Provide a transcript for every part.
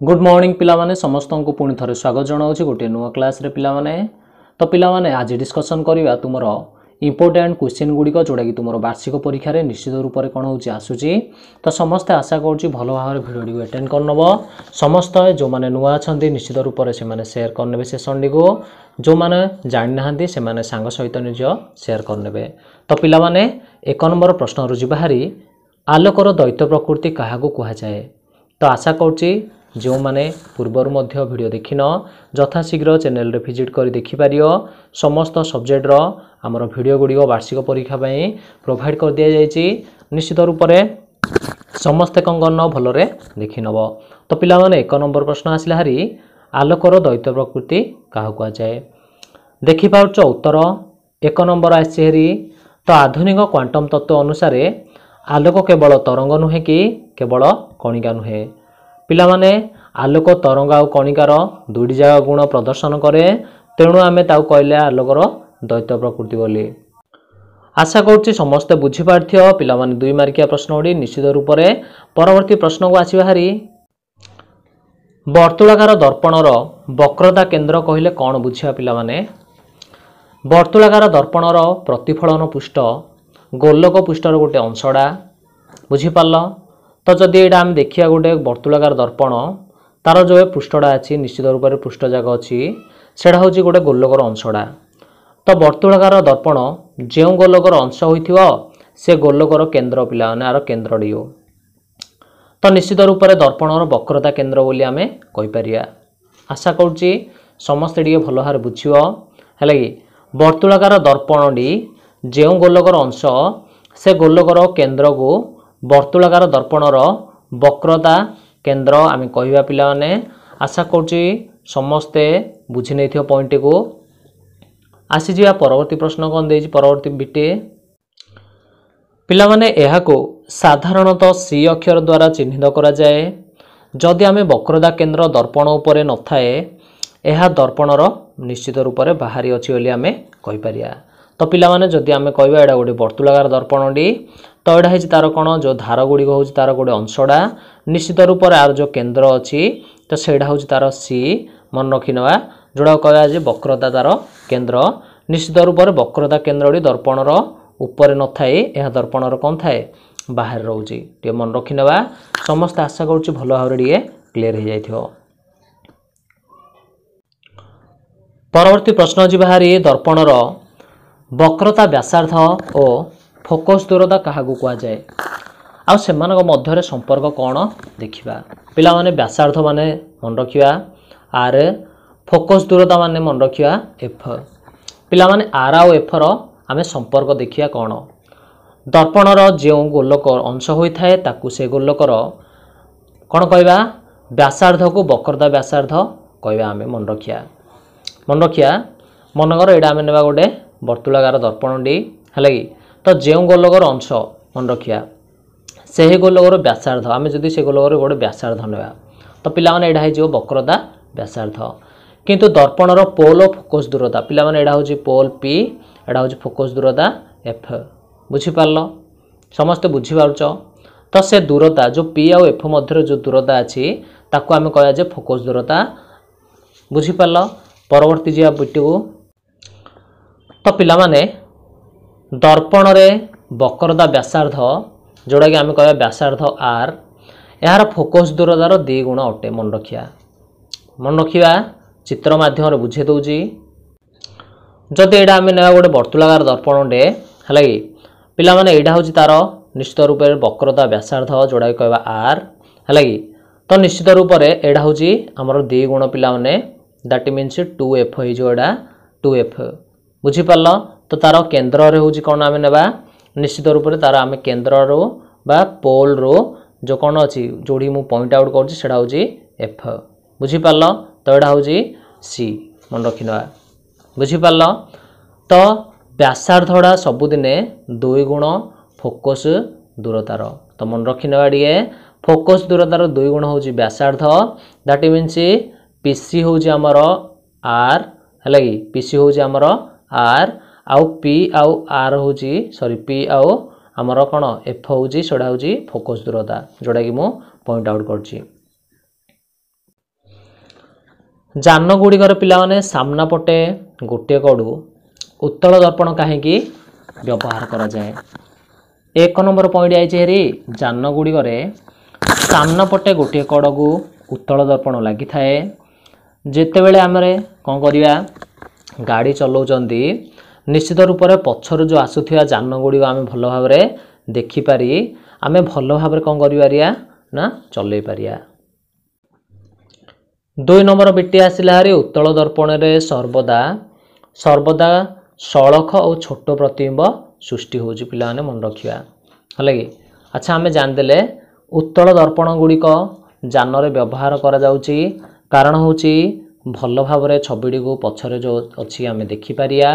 Good morning पिला माने समस्त को पुणी थे स्वागत जनाऊँ गोटे नुआ क्लास रे पिला माने। तो पिला माने आज डिस्कसन करवा तुम इंपोर्टेंट क्वेश्चन गुड़िक जोटा कि तुम वार्षिक परीक्षा रे निश्चित रूप से कौन होची आसूची। तो समस्ते आशा करुँच भल भाव भिडियो अटेंड करनब। समस्त जो मैंने नुआ अच्छा निश्चित रूप से सेयार करने सेसन को जो मैंने जानी ना से सांग सहित निज सेयार करने। तो पिला माने 1 नंबर प्रश्न रुचि बाहरी आलोकर दैत्य प्रकृति क्या कहुए। तो आशा करुँच जो माने पूर्वर मध्य वीडियो देखिन यथाशीघ्र चैनल रे विजिट कर देखिपार समस्त सब्जेक्ट रो आमर वीडियो गुड़ी वार्षिक परीक्षा प्रोवाइड कर दि जाइए। निश्चित रूप से समस्ते कौन करन भलरे देखि नब। तो पिला माने 1 नंबर प्रश्न आसिला हारी आलोकर दैत्य प्रकृति क्या कहुए। देखि पाउछ उत्तर 1 नंबर आसी। तो आधुनिक क्वांटम तत्व अनुसार आलोक केवल तरंग नुहे कि केवल कणिका नुहे। पिला माने आलोक तरंग आ कणिकार दुईटी जाक गुण प्रदर्शन करे तेणु आमे ताऊ कहले आलोकर दैत्य प्रकृति बोली। आशा करुँच समस्ते बुझीपार पिला माने 2 मार्किया प्रश्न गुड़ी निश्चित रूप से परवर्ती प्रश्न को आसी बाहरी वर्तुलाकार दर्पणर वक्रता केन्द्र कहले कौन बुझा पिला माने। वर्तुलाकार दर्पणर प्रतिफलन पृष्ठ गोलक पृष्ठर गोटे अंशड़ा बुझीपार। तो जदि यहाँ आम देखिया गोटे वर्तुलाकार दर्पण तार जो पृष्ठटा अच्छी निश्चित रूप से पृष्ठ जाक अच्छी सेटा हूँ गोटे गोलकर अंशड़ा। तो वर्तुलाकार दर्पण जो गोलकर अंश होइथिबो से गोलकर केन्द्र पिला माने आर केन्द्र डिओ। तो निश्चित रूप से दर्पणर वक्रता केन्द्र बोली आमे कहि परिया। आशा करुँच समस्ते टिके भल भाव बुझिबो हैला कि वर्तुलाकार दर्पणटी जो गोलकर अंश से गोलकर केन्द्र को वर्तुलाकार दर्पणर वक्रता केन्द्र आम कहवा पिला माने। आशा करुँच समस्ते बुझी नहीं पॉइंट को आसीजा परवर्ती प्रश्न कौन दे परवर्ती बिटे पिला माने यह को साधारणतः सी अक्षर द्वारा चिन्हित करा जाए। जदि आम वक्रता केन्द्र दर्पण उपरे न थाए यह दर्पणर निश्चित रूप से बाहरी अच्छी बोली आम कहीपर। तो पिला माने जदि आम कहवा एटा गोटे वर्तुलाकार दर्पणटी तो यहाँ है तार कौन जो धार गुड़िक हूँ तार गोटे अंशड़ा निश्चित रूप से आर जो केन्द्र अच्छी तो सहीटा हूँ तार सी मन रखी नवा जोड़ा कह वक्रता तार केन्द्र निश्चित रूप से वक्रता केन्द्रटी दर्पणर ऊपर न थाए यह दर्पणर कौन थाए बाहर रोचे टे मन रखी नवा। समस्त आशा करुँच भल भाव क्लीयर हो जाइथिबो। परवर्ती प्रश्न जी बाहरी दर्पणर वक्रता व्यासार्ध और फोकस दूरता क्या कहुए आ मध्य संपर्क कौन देखा। पिला माने व्यासार्ध माने मन रखिया आर फोकस दूरता माने मन रखिया एफ। पिला माने आर आ एफर आमे संपर्क देखिया कौन दर्पणर जो गोलक अंश होता है ताकू से गोलकर कौन कहवा व्यासार्ध को वक्रता व्यासार्ध कहवा आमे मन रखिया मनकर एटा आमे नेबा गोटे वर्तुलाकार दर्पणटी है कि तो जो गोलकर अंश मन रखिया से गोलकर व्यासार्ध आम जदि से गोलकर गोटे व्यासार्ध ना तो पिला माने एटा हो वक्रता व्यासार्ध। किंतु दर्पणर पोल फोकस दूरता पिला माने एटा हो पोल पी एटा हो फोकस दूरता एफ। बुझीपार समस्ते बुझीपारुच। तो से दूरता जो पी आउ एफ मध्य जो दूरता अच्छी ताकू आम कह फोकस दूरता। बुझीपार परवर्ती जी बिटू तो पिला माने दर्पण रे वक्रता व्यासार्ध जोड़ा कि आम कह व्यासार्ध आर यार फोकस दूरतार 2 गुण अटे मन रखिया चित्र माध्यम बुझे दूची। जदि यहाँ आम ना गोटे वर्तुलाकार दर्पणटे है कि पिला माने यहाँ हूँ तार निश्चित रूप से वक्रता व्यासार्ध जोड़ा कि कह आर है कि तो निश्चित रूप से यहाँ हूँ आमर 2 गुण पिला माने दैट मीन्स 2f होगा 2f। बुझीपार तो तार केन्द्र रे हूँ कौन आम ना निश्चित रूप से तार आम केन्द्र रो बा पोल रो जो कौन अच्छी जोड़ी मु पॉइंट आउट करा हूँ एफ। बुझीपार तो यहाँ हूँ सी मन रखी ना। बुझीपार तो व्यासार्धटा सबुदिने 2 गुण फोकस दूरतार तो मन रखी ना टे फोकस दूरतार 2 गुण हूँ व्यासार्ध दैट मीन्स पीसी हूँ आमर आर है कि पीसी हूँ आमर आर आउ पी आउ आर हूँ सॉरी पी आउ आमर कौन एफ हूँ सेटा हूँ फोकस दूरता जोड़ा कि मु पॉइंट आउट कर। ଯାନ ଗୁଡ଼ିକର ପିଲାମାନେ ସାମ୍ନା ପଟେ ଗୋଟିଏ କଡ଼ୁ ଉତ୍ତଳ ଦର୍ପଣ କାହିଁକି ବ୍ୟବହାର କରାଯାଏ? 1 ନମ୍ବର ପଏଣ୍ଟ आइए हेरी ଯାନ ଗୁଡ଼ିକରେ ସାମ୍ନା ପଟେ ଗୋଟିଏ କଡ଼କୁ ଉତ୍ତଳ ଦର୍ପଣ ଲାଗିଥାଏ। ଯେତେବେଳେ ଆମେ କ'ଣ କରିବା ଗାଡ଼ି ଚଲାଉଛନ୍ତି ନିଶ୍ଚିତ ରୂପରେ ପଛରୁ ଯେଉଁ ଆସୁଥିବା ଯାନ ଗୁଡ଼ିକ ଆମେ ଭଲ ଭାବରେ ଦେଖିପାରି ଆମେ ଭଲ ଭାବରେ କ'ଣ କରିପାରିବା ନା ଚଲେଇ ପାରିବା। 2 ନମ୍ବର ବିଟି ଆସିଲା ହାରି ଉତ୍ତଳ ଦର୍ପଣରେ ସର୍ବଦା ସଳଖ ଓ ଛୋଟ ପ୍ରତିବିମ୍ବ ସୃଷ୍ଟି ହେଉଛି ପିଲାମାନେ ମନେ ରଖିବା ହେଲା କି। ଆଚ୍ଛା ଆମେ ଜାଣିଦେଲେ ଉତ୍ତଳ ଦର୍ପଣ ଗୁଡ଼ିକ ଯାନରେ ବ୍ୟବହାର କରାଯାଉଛି କାରଣ ହେଉଛି ଭଲ ଭାବରେ ଛବିଟିକୁ ପଛରେ ଯେଉଁ ଅଛି ଆମେ ଦେଖିପାରିବା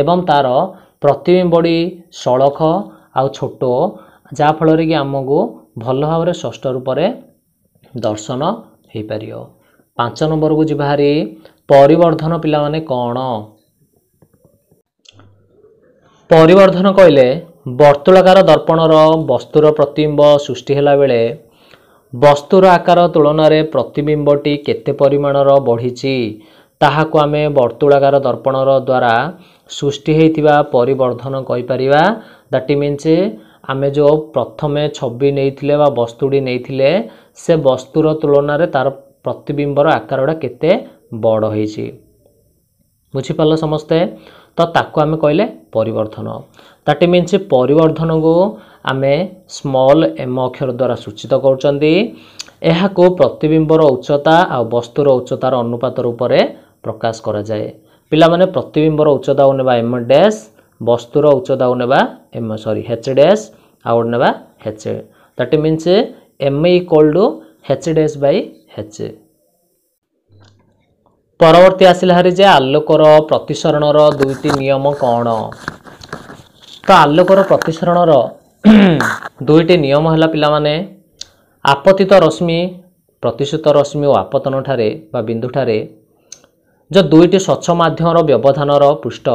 ଏବଂ ତାର ପ୍ରତିବିମ୍ବଟି ସଳଖ ଆଉ ଛୋଟ ଯାହାଫଳରେ କି ଆମକୁ ଭଲ ଭାବରେ ସ୍ପଷ୍ଟ ରୂପରେ ଦର୍ଶନ ହେଇପାରିବ। 5 ନମ୍ବରକୁ ଯିବା ହାରି ପରିବର୍ଦ୍ଧନ ପିଲାମାନେ କ'ଣ? ପରିବର୍ଦ୍ଧନ କହିଲେ ବର୍ତ୍ତୁଳାକାର ଦର୍ପଣର ବସ୍ତୁର ପ୍ରତିବିମ୍ବ ସୃଷ୍ଟି ହେଲା ବେଳେ ବସ୍ତୁର ଆକାର ତୁଳନାରେ ପ୍ରତିବିମ୍ବଟି କେତେ ପରିମାଣର ବଢ଼ିଛି ତାହାକୁ ଆମେ ବର୍ତ୍ତୁଳାକାର ଦର୍ପଣର ଦ୍ୱାରା ସୃଷ୍ଟି ହୋଇଥିବା ପରିବର୍ଦ୍ଧନ କହିପାରିବା। ଦାଟ୍ ମିନ୍ସ ଆମେ ଯେଉଁ ପ୍ରଥମେ ଛବି ନେଇଥିଲେ ବା ବସ୍ତୁଟି ନେଇଥିଲେ ସେ ବସ୍ତୁର ତୁଳନାରେ ତାର ପ୍ରତିବିମ୍ବର ଆକାରଟା କେତେ ବଡ଼ ହେଇଛି। ବୁଝିପାରିଲ ସମସ୍ତେ? ତ ତାକୁ ଆମେ କହିଲେ ପରିବର୍ଦ୍ଧନ। ଦାଟ୍ ମିନ୍ସ ପରିବର୍ଦ୍ଧନକୁ ଆମେ ସ୍ମଲ୍ m ଅକ୍ଷର ଦ୍ୱାରା ସୂଚିତ କରୁଛନ୍ତି। ଏହାକୁ ପ୍ରତିବିମ୍ବର ଉଚ୍ଚତା ଆଉ ବସ୍ତୁର ଉଚ୍ଚତାର ଅନୁପାତ ରୂପରେ ପ୍ରକାଶ କରାଯାଏ। ପିଲାମାନେ ପ୍ରତିବିମ୍ବର ଉଚ୍ଚତାକୁ ନେବା m ଡ୍ୟାସ୍ ବସ୍ତୁର ଉଚ୍ଚତାକୁ ନେବା h ଡ୍ୟାସ୍ ଆଉ ନେବା h। That means m equal to h dash Bai h। ପରବର୍ତ୍ତୀ ଆସିଲା ହାରି ଯେ ଆଲୋକର ପ୍ରତିସରଣର ଦୁଇଟି ନିୟମ କ'ଣ? ତ ଆଲୋକର ପ୍ରତିସରଣର ଦୁଇଟି ନିୟମ ହେଲା ପିଲାମାନେ ଆପତିତ ରଶ୍ମି ପ୍ରତିଶତ ରଶ୍ମି ଓ ଆପତନ ଠାରେ ବା ବିନ୍ଦୁଠାରେ ଯେଉଁ ଦୁଇଟି ସ୍ୱଚ୍ଛ ମାଧ୍ୟମର ବ୍ୟବଧାନର ପୃଷ୍ଠ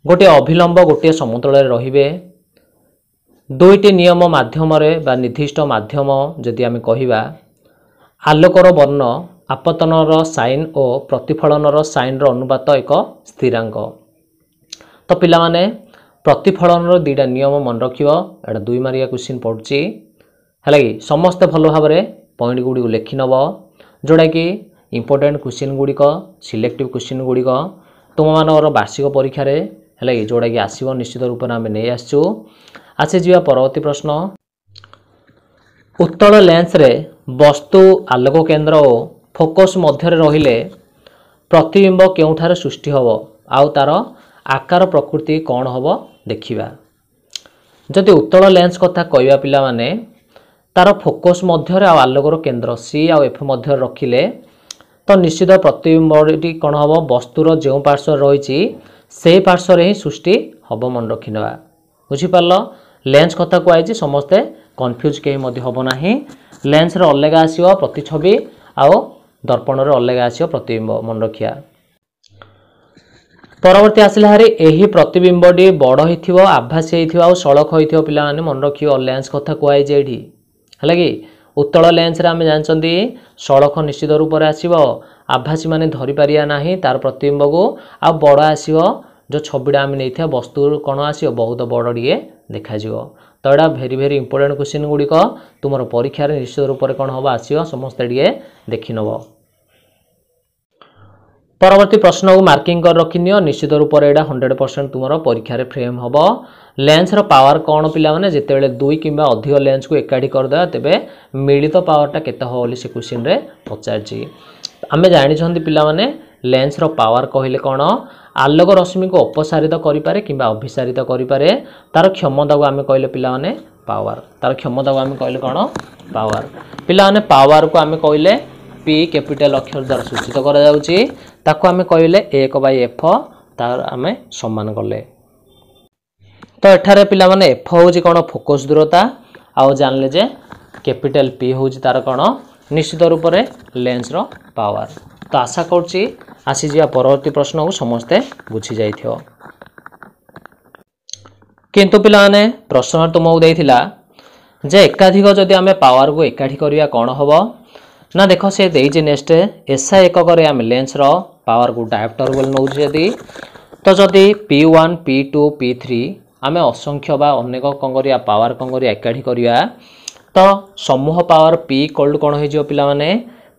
ଗୋଟିଏ ଅଭିଲମ୍ବ ଗୋଟିଏ ସମତଳରେ ରହିବେ। ଦୁଇଟି ନିୟମ ମାଧ୍ୟମରେ ବା ନିର୍ଦ୍ଦିଷ୍ଟ ମାଧ୍ୟମ ଯଦି ଆମେ କହିବା ଆଲୋକର ବର୍ଣ୍ଣ ଆପତନର ସାଇନ୍ ଓ ପ୍ରତିଫଳନର ସାଇନ୍ର ଅନୁପାତ ଏକ ସ୍ଥିରାଙ୍କ। ତ ପିଲାମାନେ ପ୍ରତିଫଳନର ଦୁଇଟା ନିୟମ ମନେ ରଖିବ। ଏଇଟା 2 ମାର୍କିଆ କ୍ୱେଶ୍ଚିନ୍ ପଡ଼ୁଛି ହେଲା କି। ସମସ୍ତେ ଭଲ ଭାବରେ ପଏଣ୍ଟ ଗୁଡ଼ିକୁ ଲେଖି ନେବ ଯେଉଁଟାକି ଇମ୍ପୋର୍ଟାଣ୍ଟ କ୍ୱେଶ୍ଚିନ୍ ଗୁଡ଼ିକ ସିଲେକ୍ଟିଭ୍ କ୍ୱେଶ୍ଚିନ୍ ଗୁଡ଼ିକ ତୁମମାନଙ୍କର ବାର୍ଷିକ ପରୀକ୍ଷାରେ ହେଲା କି ଯେଉଁଟାକି ଆସିବ ନିଶ୍ଚିତ ରୂପରେ ଆମେ ନେଇ ଆସିଛୁ। ଆସିଯିବା ପରବର୍ତ୍ତୀ ପ୍ରଶ୍ନ। ଉତ୍ତଳ ଲେନ୍ସରେ ବସ୍ତୁ ଆଲୋକ କେନ୍ଦ୍ର ଓ ଫୋକସ୍ ମଧ୍ୟରେ ରହିଲେ ପ୍ରତିବିମ୍ବ କେଉଁଠାରେ ସୃଷ୍ଟି ହେବ ଆଉ ତାର ଆକାର ପ୍ରକୃତି କ'ଣ ହେବ ଦେଖିବା। ଯଦି ଉତ୍ତଳ ଲେନ୍ସ କଥା କହିବା ପିଲାମାନେ ତାର ଫୋକସ୍ ମଧ୍ୟରେ ଆଉ ଆଲୋକର କେନ୍ଦ୍ର ସି ଆଉ ଏଫ୍ ମଧ୍ୟରେ ରଖିଲେ ତ ନିଶ୍ଚିତ ପ୍ରତିବିମ୍ବଟି କ'ଣ ହେବ ବସ୍ତୁର ଯେଉଁ ପାର୍ଶ୍ୱରେ ରହିଛି ସେହି ପାର୍ଶ୍ୱରେ ହିଁ ସୃଷ୍ଟି ହେବ ମନେ ରଖିନେବା। ବୁଝିପାରିଲ? ଲେନ୍ସ କଥା କୁହାଯାଇଛି ସମସ୍ତେ କନଫ୍ୟୁଜ୍ କେହି ମଧ୍ୟ ହେବ ନାହିଁ। ଲେନ୍ସରେ ଅଲଗା ଆସିବ ପ୍ରତିଛବି ଆଉ ଦର୍ପଣରେ ଅଲଗା ଆସିବ ପ୍ରତିବିମ୍ବ ମନେ ରଖିବା। ପରବର୍ତ୍ତୀ ଆସିଲା ହାରି ଏହି ପ୍ରତିବିମ୍ବଟି ବଡ଼ ହୋଇଥିବ ଆଭାସୀ ହୋଇଥିବ ଆଉ ସଳଖ ହୋଇଥିବ ପିଲାମାନେ ମନେ ରଖିବ। ଲେନ୍ସ କଥା କୁହାଯାଇଛି ଏଇଠି ହେଲା କି। ଉତ୍ତଳ ଲେନ୍ସରେ ଆମେ ଜାଣିଛନ୍ତି ସଳଖ ନିଶ୍ଚିତ ରୂପରେ ଆସିବ ଆଭାସୀ ମାନେ ଧରିପାରିବା ନାହିଁ ତାର ପ୍ରତିବିମ୍ବକୁ ଆଉ ବଡ଼ ଆସିବ ଯେଉଁ ଛବିଟା ଆମେ ନେଇଥିବା ବସ୍ତୁ କ'ଣ ଆସିବ ବହୁତ ବଡ଼ ଟିକେ ଦେଖାଯିବ। ତ ଏଇଟା ଭେରି ଇମ୍ପୋର୍ଟାଣ୍ଟ କ୍ୱେଶ୍ଚିନ୍ ଗୁଡ଼ିକ ତୁମର ପରୀକ୍ଷାରେ ନିଶ୍ଚିତ ରୂପରେ କ'ଣ ହେବ ଆସିବ ସମସ୍ତେ ଟିକେ ଦେଖିନେବ। ପରବର୍ତ୍ତୀ ପ୍ରଶ୍ନକୁ ମାର୍କିଂ କରି ରଖିନିଅ ନିଶ୍ଚିତ ରୂପରେ ଏଇଟା 100% ତୁମର ପରୀକ୍ଷାରେ ଫ୍ରେମ୍ ହେବ। ଲେନ୍ସର ପାୱାର କ'ଣ ପିଲାମାନେ ଯେତେବେଳେ 2 କିମ୍ବା ଅଧିକ ଲେନ୍ସକୁ ଏକାଠି କରିଦେବା ତେବେ ମିଳିତ ପାୱାରଟା କେତେ ହେବ ବୋଲି ସେ କ୍ୱେଶ୍ଚିନ୍ରେ ପଚାରିଛି। ଆମେ ଜାଣିଛନ୍ତି ପିଲାମାନେ ଲେନ୍ସର ପାୱାର କହିଲେ କ'ଣ ଆଲୋକ ରଶ୍ମିକୁ ଅପସାରିତ କରିପାରେ କିମ୍ବା ଅଭିସାରିତ କରିପାରେ ତାର କ୍ଷମତାକୁ ଆମେ କହିଲେ ପିଲାମାନେ ପାୱାର। ତାର କ୍ଷମତାକୁ ଆମେ କହିଲେ କ'ଣ ପାୱାର। ପିଲାମାନେ ପାୱାରକୁ ଆମେ କହିଲେ P କ୍ୟାପିଟାଲ ଅକ୍ଷର ଦ୍ୱାରା ସୂଚିତ କରାଯାଉଛି ତାକୁ ଆମେ କହିଲେ 1/f ତାର ଆମେ ସମାନ କଲେ। ତ ଏଠାରେ ପିଲାମାନେ f ହେଉଛି କ'ଣ ଫୋକସ୍ ଦୂରତା ଆଉ ଜାଣିଲେ ଯେ କ୍ୟାପିଟାଲ P ହେଉଛି ତାର କ'ଣ ନିଶ୍ଚିତ ରୂପରେ ଲେନ୍ସର ପାୱାର। ତ ଆଶା କରୁଛି ଆସିଯିବା ପରବର୍ତ୍ତୀ ପ୍ରଶ୍ନକୁ ସମସ୍ତେ ବୁଝି ଯାଇଥିବ। କିନ୍ତୁ ପିଲାମାନେ ପ୍ରଶ୍ନ ତୁମକୁ ଦେଇଥିଲା ଯେ ଏକାଧିକ ଯଦି ଆମେ ପାୱାରକୁ ଏକାଠି କରିବା କ'ଣ ହେବ ना देख से देइछि नेक्स्ट एसआई एकक रे हम लेंस रो पावर को डायोप्टर बोल नौ जदी तो जदी P1 P2 P3 आमे असंख्य बा अनेक कंगरिया पावर कंगरिया एकाठी करिया तो समूह पावर P इक्वल टू कोन हे जो पिला माने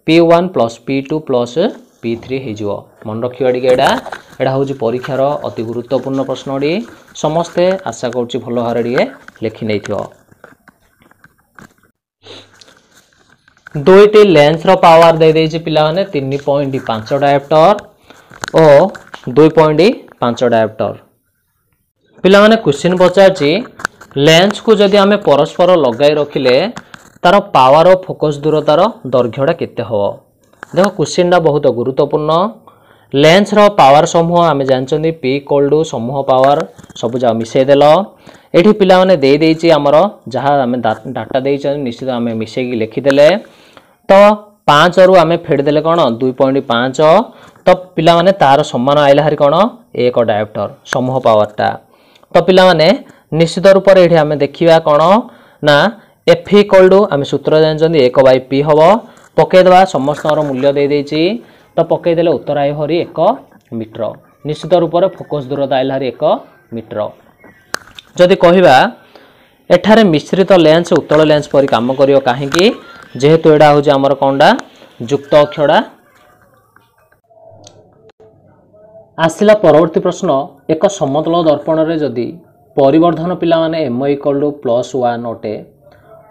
P1 + P2 + P3 हे जो मन रखियो डी एडा एडा होची परीक्षार अति गुरुत्वपूर्ण प्रश्न डी समस्ते आशा करछि भलो हारे डी लिखि नै थियो दुईटी लेंस रो पावर दे देछि पिला माने 3.5 डायोप्टर और 2.5 डायोप्टर पिला माने क्वेश्चन पचारछि लेंस को जदि आमे परस्पर लगाई रखिले तार पावर और फोकस दूरतार दैर्घ्यटा केते हो देखो क्वेश्चन बहुत गुरुत्वपूर्ण लेंस रो पावर समूह आमे जानचंदी P = समूह पावर सब जा मिसै देलो एठी पिला माने दे देछि हमर जहा आमे डाटा देइछन निश्चित आमे मिसै की लिखि देले तो 5 रु आमे फेड देले कोन 2.5 तो पिला माने तार समान आइला हरि कोन एक डायोप्टर समूह पावरटा तो पिला माने निश्चित रूप रे एठी आमे देखिबा कोन ना F = आमे सूत्र जानचंदी 1/P हबो पके दबा समस्तर मूल्य दे देछि तो पके देले उत्तर आइ हरि 1 मीटर निश्चित रूप रे फोकस दूरता आइला हरि 1 मीटर जदि कहिबा एठारे मिश्रित लेंस उत्तल लेंस परि काम करियो काहे कि जेहेतु एडा हो जे हमर कोंडा युक्त अक्षरा आसिला परवर्ती प्रश्न एक समतल दर्पण रे जदि परिवर्धन पिला माने m = +1 अटे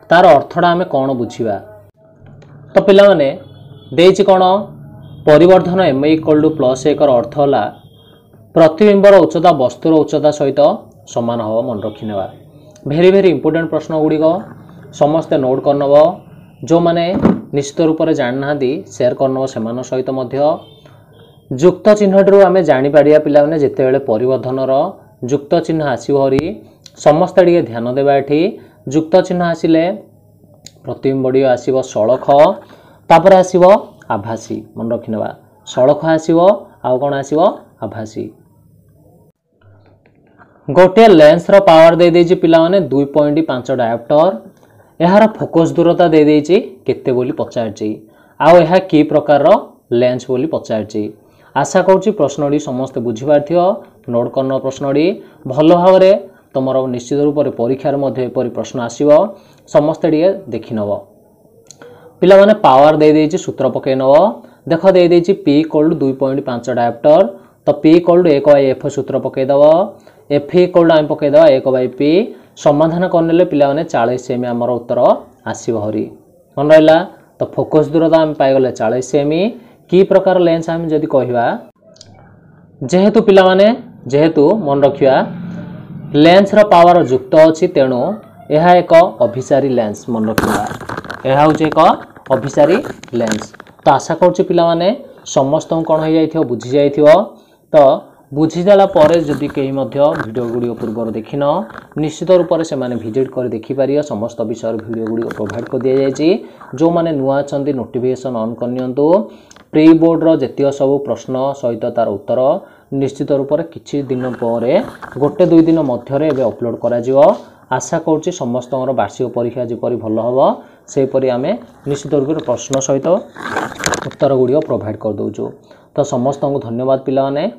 तार अर्थडा हमें कोन बुझिबा तो पिला माने देछि कोन परिवर्धन m = +1 र अर्थ होला प्रतिबिंबर उच्चता वस्तुर उच्चता सहित समान हो मन रखिनेबा भेरी भेरी इंपोर्टेंट प्रश्न गुडी को समस्त नोट करनब जो माने निश्चित रूप से जानना दी शेयर करनब सेमान सहित मध्य युक्त चिन्हटरू आमे जानि पाडिया पिला माने जेते बेले परिवर्धन रो युक्त चिन्ह आसीबो हरि समस्त टिके ध्यान देबा एठी युक्त चिन्ह आसिले प्रतिबिंबडी आसीबो सळख तापर आसीबो आभासी मन रखिनेबा सळख आसीबो आ कोन आसीबो आभासी गोटे लेंस रो पावर दे देछि पिला माने 2.5 डायोप्टर एहार फोकस दूरता दे देछि केते बोली पचारछि आ एहा की प्रकार रो लेंस बोली पचारछि आशा करछि प्रश्नडी समस्त बुझि पारथियो नोट करन प्रश्नडी भलो भाबरे तमरो निश्चित रूप रे परीक्षा रे मध्ये परि प्रश्न आसीबो समस्त डिए देखिनबो पिला माने पावर दे देछि सूत्र पके नबो देखो दे देछि P = 2.5 डायोप्टर तो P = 1/F सूत्र पके दबो F = हम पके दबा 1/P समाधान करनेले पिला माने 40 सेमी हमर उत्तर आसीबो हरि मन रहला तो फोकस दूरता हम पाइ गले 40 सेमी की प्रकार लेंस हम जदि कहिबा जेहेतु पिला माने जेहेतु मन रखिया लेंस रो पावर युक्त अछि तेनु एहा एक अभिसारी लेंस मन रखिबा एहा होचे एक अभिसारी लेंस तो आशा करछि पिला माने समस्त कोन हो जाइथियो बुझि जाइथियो तो बुझी जाला परे जदि केही मध्य वीडियो गुडी पूर्वर देखिन निश्चित रूप से माने विजिट कर देखि पारियो समस्त विषय वीडियो गुडी प्रोवाइड कर दिया जायछि जो माने नुआ छंदी नोटिफिकेशन ऑन करनियंतु प्री बोर्ड रो जतिय सब प्रश्न सहित तार उत्तर निश्चित रूप से किछि दिन परे गोटे दुई दिन मध्य रे एबे अपलोड करा जिवो आशा करछि समस्त वार्षिक परीक्षा जेपरि भलो हबो से परि आमे निश्चित रूप से प्रश्न सहित उत्तर गुडी प्रोवाइड कर दउछु तो समस्त को धन्यवाद पिला माने।